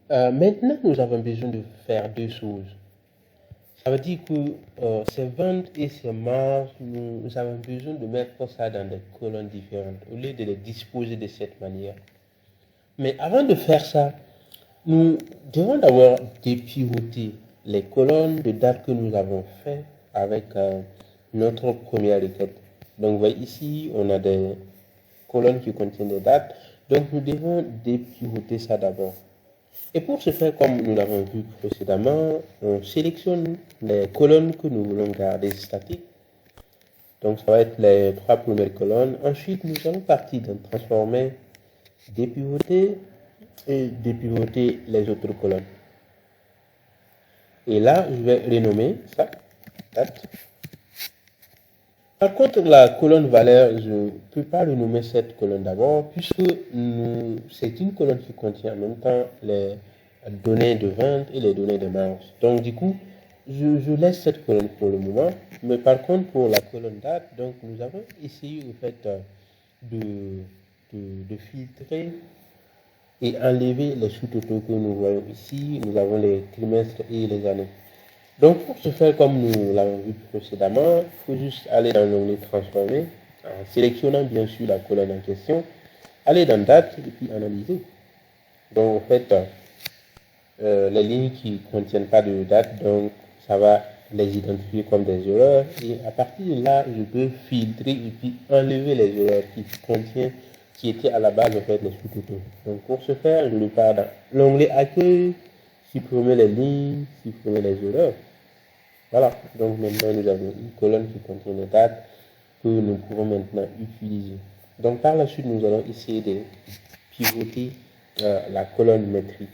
Maintenant, nous avons besoin de faire deux choses. Ça veut dire que ces ventes et ces marges, nous avons besoin de mettre ça dans des colonnes différentes au lieu de les disposer de cette manière. Mais avant de faire ça, nous devons d'abord dépivoter les colonnes de date que nous avons fait avec notre première requête. Donc, vous voyez ici, on a des colonnes qui contiennent des dates. Donc, nous devons dépivoter ça d'abord. Et pour ce faire, comme nous l'avons vu précédemment, on sélectionne les colonnes que nous voulons garder statiques. Donc, ça va être les trois premières colonnes. Ensuite, nous allons partir dans transformer, dépivoter et dépivoter les autres colonnes. Et là, je vais renommer ça date. Par contre, la colonne valeur, je ne peux pas renommer cette colonne d'abord, puisque c'est une colonne qui contient en même temps les données de vente et les données de marge. Donc, du coup, je laisse cette colonne pour le moment. Mais par contre, pour la colonne date, donc nous avons essayé en fait de filtrer et enlever les sous-totaux que nous voyons ici. Nous avons les trimestres et les années. Donc, pour ce faire, comme nous l'avons vu précédemment, il faut juste aller dans l'onglet Transformer, en sélectionnant bien sûr la colonne en question, aller dans Date et puis Analyser. Donc, en fait, les lignes qui ne contiennent pas de date, donc ça va les identifier comme des erreurs. Et à partir de là, je peux filtrer et puis enlever les erreurs qui étaient à la base, en fait, les sous-totaux. Donc, pour ce faire, je repars dans l'onglet Accueil, supprimer les lignes, supprimer les erreurs. Voilà, donc maintenant nous avons une colonne qui contient les dates que nous pouvons maintenant utiliser. Donc par la suite, nous allons essayer de pivoter la colonne métrique.